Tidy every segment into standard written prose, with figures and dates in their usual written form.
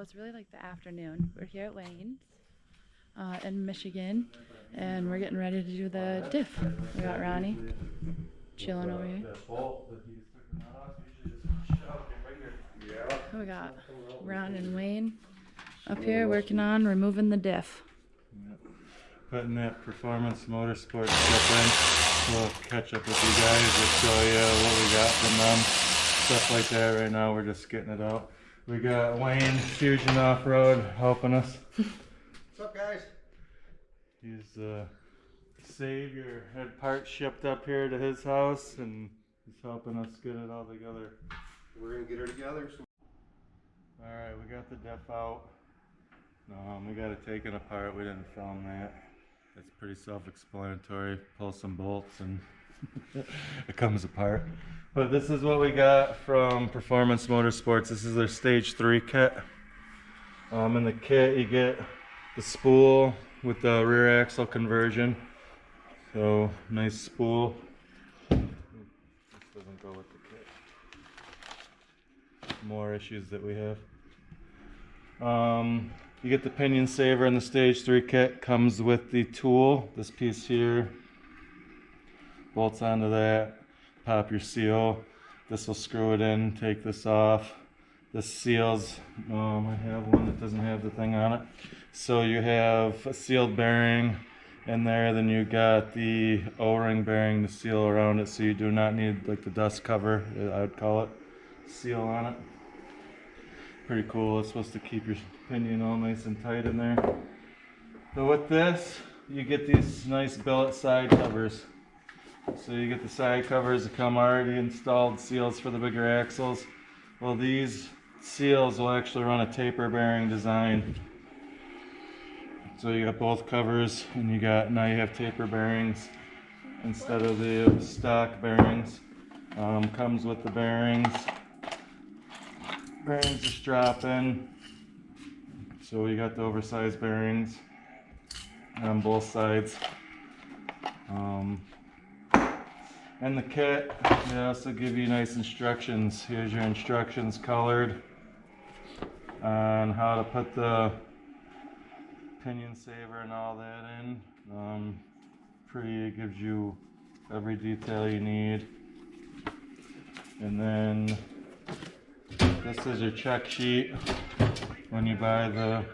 It's really like the afternoon. We're here at Wayne's in Michigan, and we're getting ready to do the diff. We got Ronnie chilling over here. We got Ron and Wayne up here working on removing the diff. Yep. Putting that performance motorsports stuff in. We'll catch up with you guys. We'll show you what we got from them. Stuff like that. Right now we're just getting it out. We got Wayne Fusion Off-Road helping us. What's up, guys? He's Savior had parts shipped up here to his house, and he's helping us get it all together. We're gonna get her together. All right, we got the diff out. We got it taken apart. We didn't film that. It's pretty self-explanatory. Pull some bolts and it comes apart. But this is what we got from Performance Motorsports. This is their Stage 3 kit. In the kit you get the spool with the rear axle conversion. So nice spool. This doesn't go with the kit. More issues that we have. You get the pinion saver in the Stage 3 kit. Comes with the tool. This piece here bolts onto that. Pop your seal. This will screw it in. Take this off. This seals. I have one that doesn't have the thing on it. So you have a sealed bearing in there. Then you got the O-ring bearing to seal around it. So you do not need like the dust cover, I would call it, seal on it. Pretty cool. It's supposed to keep your pinion all nice and tight in there. So with this, you get these nice billet side covers. So you get the side covers that come already installed seals for the bigger axles. Well, these seals will actually run a taper bearing design. So you got both covers, and now you have taper bearings instead of the stock bearings. Comes with the bearings. Bearings just drop in. So you got the oversized bearings on both sides. And the kit, they also give you nice instructions. Here's your instructions colored on how to put the pinion saver and all that in. It gives you every detail you need. And then this is your check sheet. When you buy the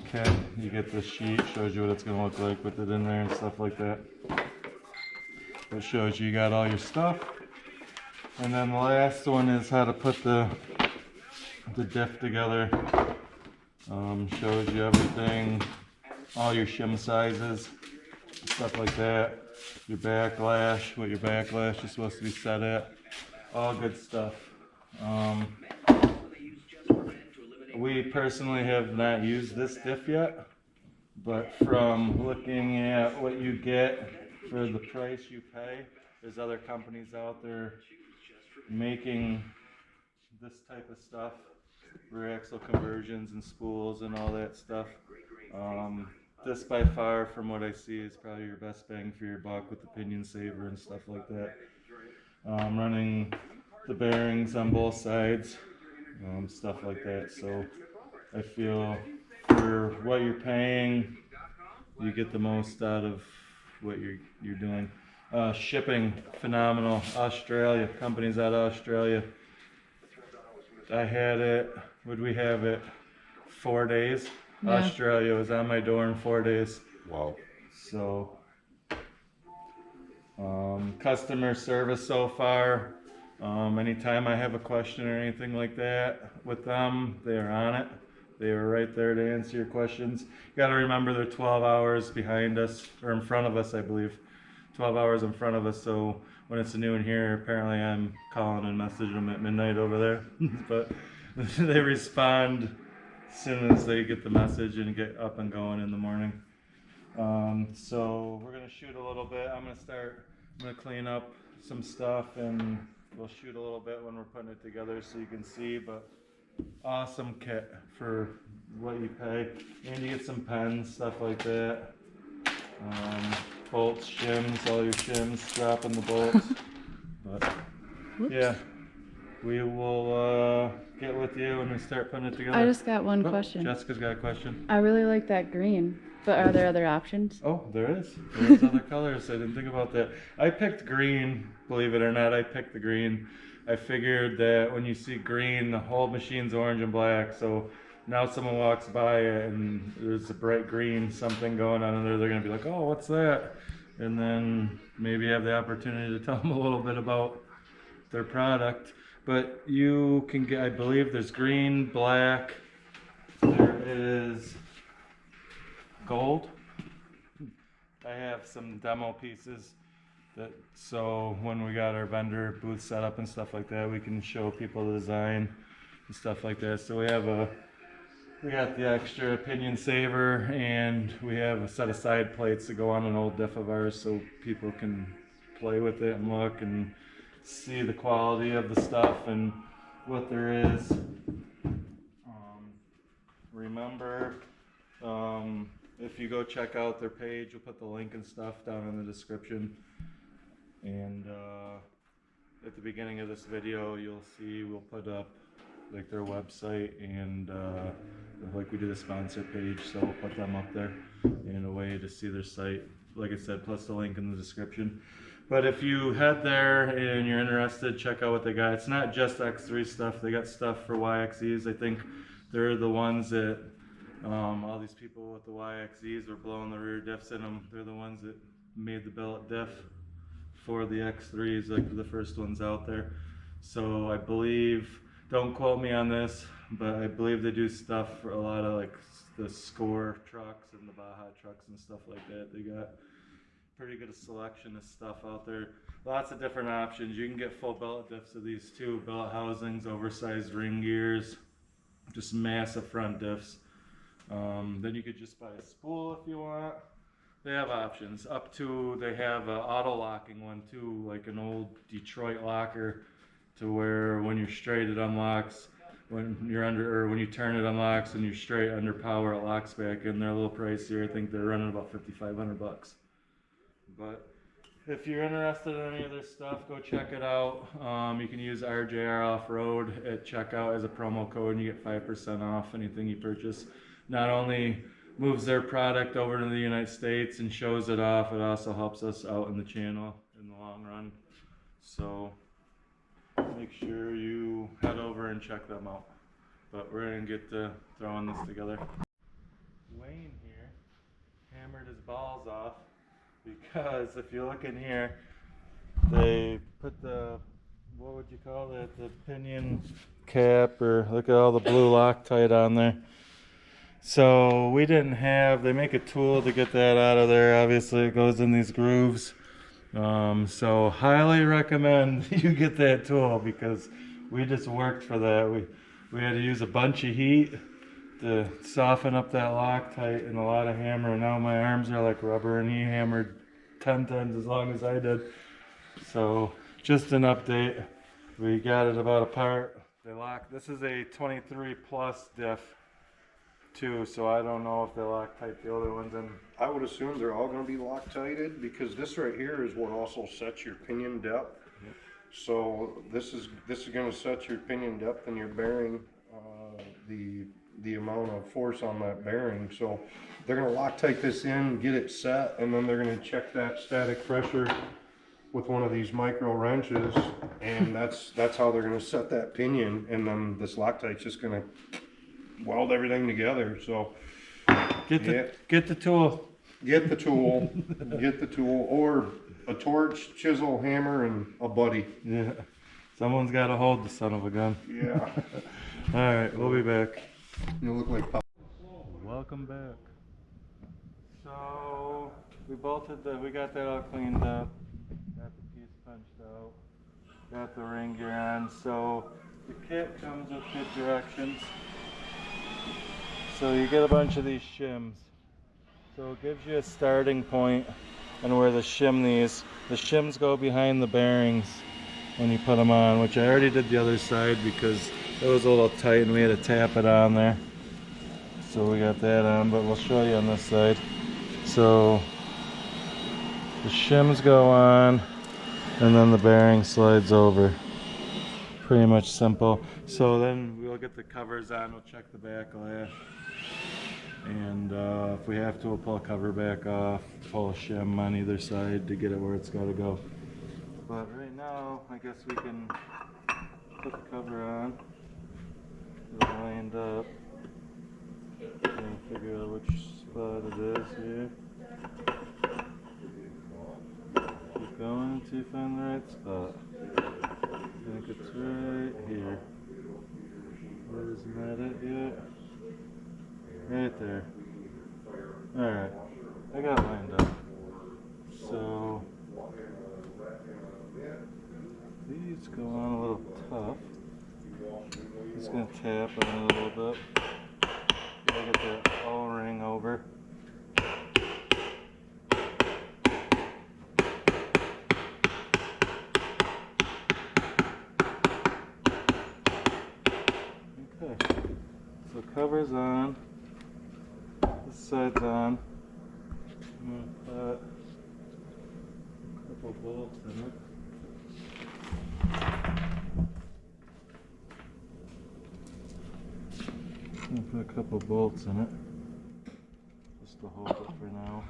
kit, you get this sheet. Shows you what it's going to look like with it in there and stuff like that. It shows you got all your stuff. And then the last one is how to put the diff together. Shows you everything, all your shim sizes, stuff like that. Your backlash, what your backlash is supposed to be set at. All good stuff. We personally have not used this diff yet, but from looking at what you get for the price you pay. There's other companies out there making this type of stuff, rear axle conversions and spools and all that stuff. This by far, from what I see, is probably your best bang for your buck with the pinion saver and stuff like that. Running the bearings on both sides, stuff like that. So I feel for what you're paying, you get the most out of what you're doing. Shipping, phenomenal. Australia, companies out of Australia. I had it, would we have it? 4 days. Yeah. Australia was on my door in 4 days. Wow. So, customer service so far. Anytime I have a question or anything like that with them, they're on it. They are right there to answer your questions. You gotta remember they're 12 hours behind us, or in front of us, I believe. 12 hours in front of us, so when it's noon here, apparently I'm calling and messaging them at midnight over there. But they respond as soon as they get the message and get up and going in the morning. So we're gonna shoot a little bit. I'm gonna clean up some stuff and we'll shoot a little bit when we're putting it together so you can see, but awesome kit for what you pay. And you get some pens, stuff like that. Bolts, shims, all your shims, dropping the bolts. But Whoops. yeah, we will get with you when we start putting it together. I just got one Oh, question. Jessica's got a question. I really like that green, but are there other options? Oh, there is. There's other colors. I didn't think about that. I picked green, believe it or not. I picked the green. I figured that when you see green, the whole machine's orange and black. So now someone walks by it and there's a bright green something going on in there, they're going to be like, oh, what's that? And then maybe have the opportunity to tell them a little bit about their product. But you can get, I believe there's green, black, there is gold. I have some demo pieces that, so when we got our vendor booth set up and stuff like that, we can show people the design and stuff like that. So we got the extra pinion saver, and we have a set of side plates that go on an old diff of ours so people can play with it and look and see the quality of the stuff and what there is. Remember, if you go check out their page, we'll put the link and stuff down in the description. And at the beginning of this video, you'll see we'll put up like their website and like we did a sponsor page, so we'll put them up there in a way to see their site, like I said, plus the link in the description. But if you head there and you're interested, check out what they got. It's not just X3 stuff, they got stuff for YXEs. I think they're the ones that all these people with the YXEs were blowing the rear diffs in them. They're the ones that made the billet diff for the X3s, like the first ones out there. So I believe, don't quote me on this, but I believe they do stuff for a lot of like the Score trucks and the Baja trucks and stuff like that. They got pretty good selection of stuff out there. Lots of different options. You can get full billet diffs of these too. Billet housings, oversized ring gears, just massive front diffs. Then you could just buy a spool if you want. They have options. Up to, they have an auto locking one too, like an old Detroit locker, to where when you're straight it unlocks, when you're under, or when you turn it unlocks, and you're straight under power it locks back in. They're a little pricier. I think they're running about 5,500 bucks. But if you're interested in any of this stuff, go check it out. You can use RJR Off-Road at checkout as a promo code, and you get 5% off anything you purchase. Not only moves their product over to the United States and shows it off, it also helps us out in the channel in the long run. So make sure you head over and check them out. But we're gonna get to throwing this together. Wayne here hammered his balls off because if you look in here, they put the, what would you call it, the pinion cap, or look at all the blue Loctite on there. So we didn't have, they make a tool to get that out of there. Obviously it goes in these grooves. So highly recommend you get that tool, because we just worked for that. We had to use a bunch of heat to soften up that Loctite and a lot of hammer. Now my arms are like rubber, and he hammered 10 times as long as I did. So just an update. We got it about apart. They lock. This is a 23 plus diff too, so I don't know if they Loctite the other ones. And I would assume they're all going to be Loctited because this right here is what also sets your pinion depth. Yep. So this is going to set your pinion depth and your bearing, the amount of force on that bearing. So they're going to Loctite this in, get it set, and then they're going to check that static pressure with one of these micro wrenches, and that's how they're going to set that pinion. And then this Loctite's just going to weld everything together. So get the tool. Get the tool, get the tool, or a torch, chisel, hammer, and a buddy. Yeah, someone's got to hold the son of a gun. Yeah. All right, we'll be back. You look like Pop. Welcome back. So we got that all cleaned up. Got the piece punched out. Got the ring gear on. So the kit comes with good directions. So you get a bunch of these shims. So it gives you a starting point and where the shims go behind the bearings when you put them on, which I already did the other side because it was a little tight and we had to tap it on there. So we got that on, but we'll show you on this side. So the shims go on and then the bearing slides over. Pretty much simple. So then we'll get the covers on, we'll check the backlash. And if we have to, we'll pull a cover back off, pull a shim on either side to get it where it's got to go. But right now, I guess we can put the cover on. It's lined up. And figure out which spot it is here. Keep going until you find the right spot. I think it's right here. Isn't that it yet? Right there. Alright, I got it lined up. So, these go on a little tough. Just gonna tap on it a little bit. Gotta get that O-ring over. Okay, so cover's on. This side's on. I'm gonna put a couple bolts in it. I'm gonna put a couple bolts in it, just to hold it for now.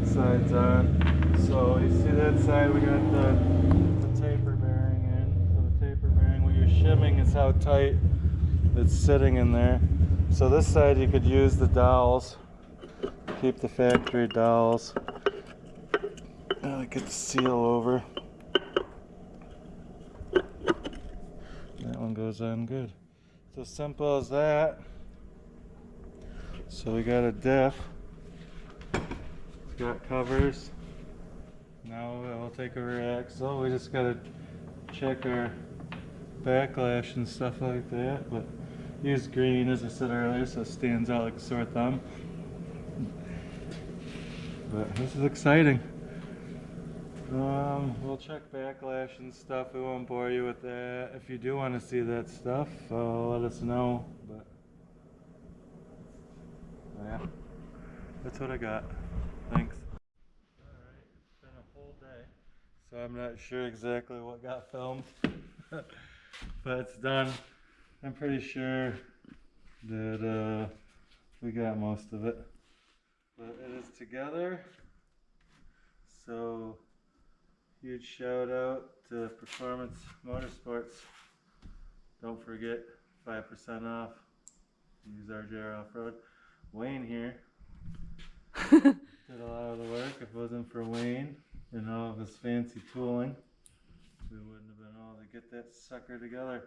Side's on. So you see that side, we got the taper bearing in. So the taper bearing, what you're shimming is how tight it's sitting in there. So this side you could use the dowels, keep the factory dowels. Get the seal over. That one goes on good. So simple as that. So we got a diff. Got covers. Now we'll take a rear axle. We just gotta check our backlash and stuff like that. But use green as I said earlier, so it stands out like a sore thumb. But this is exciting. We'll check backlash and stuff. We won't bore you with that. If you do want to see that stuff, let us know. But yeah, that's what I got. Thanks. Alright, it's been a whole day, so I'm not sure exactly what got filmed, but it's done. I'm pretty sure that we got most of it, but it is together. So huge shout out to Performance Motorsports. Don't forget 5% off. Use RJR Off-Road. Wayne here did a lot of the work. If it wasn't for Wayne and all of his fancy tooling, we wouldn't have been able to get that sucker together.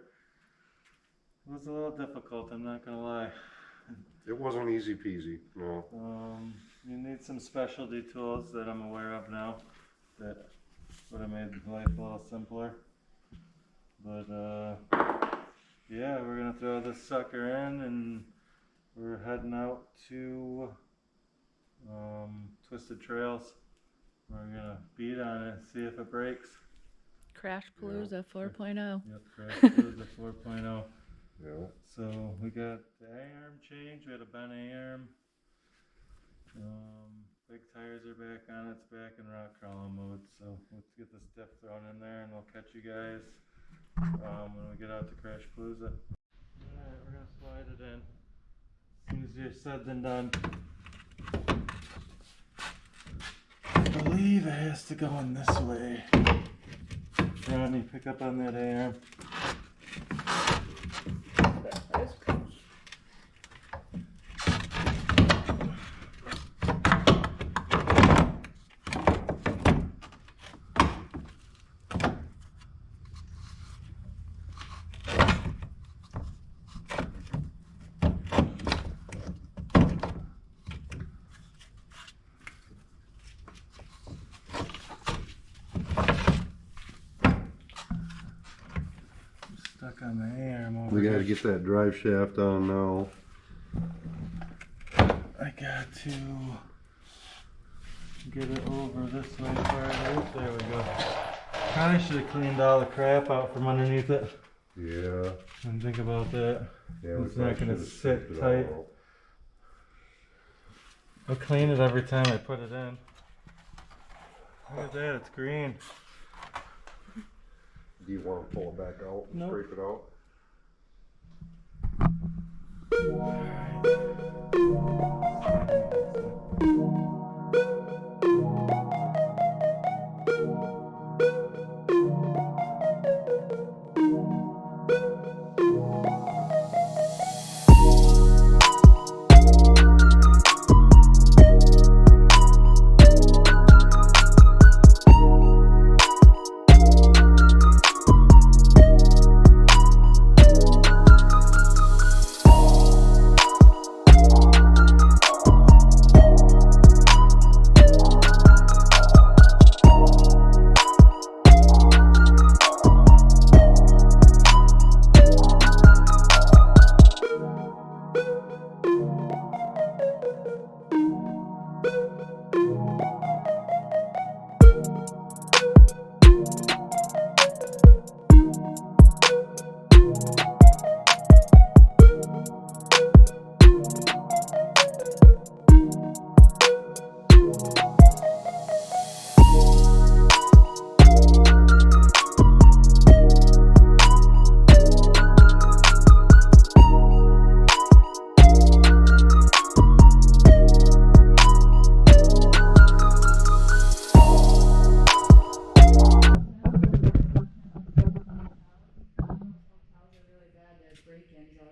It was a little difficult, I'm not gonna lie, It wasn't easy peasy, no. You need some specialty tools that I'm aware of now that would have made life a little simpler. But yeah, we're gonna throw this sucker in and we're heading out to Twisted Trails. We're gonna beat on it, see if it breaks. Crash Palooza 4.0. Yep, Crash Palooza 4.0. Yeah. So we got the A-arm change, we had a bent A-arm. Big tires are back on, it's back in rock crawling mode. So let's get this diff thrown in there and we'll catch you guys when we get out to Crash Palooza. Alright, we're gonna slide it in. As soon as you're said than done. I believe it has to go in this way. Ronnie, pick up on that A-arm. Stuck on the A-arm over We here. gotta get that drive shaft on now. I got to get it over this way farther. There we go. Probably should have cleaned all the crap out from underneath it. Yeah. And think about that. Yeah, It's not gonna sit tight. I'll clean it every time I put it in. Look at that, it's green. Do you want to pull it back out and Nope. scrape it out?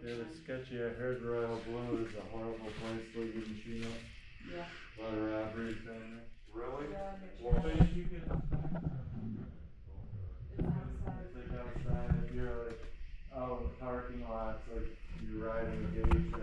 Yeah, the sketchy. I heard Royal Blue is a horrible place to leave your machine up. Yeah. A lot of robberies down there. Really? Yeah, Well, But you can, it's outside. it's like outside, if you're like out in the parking lots, like you're riding a gauge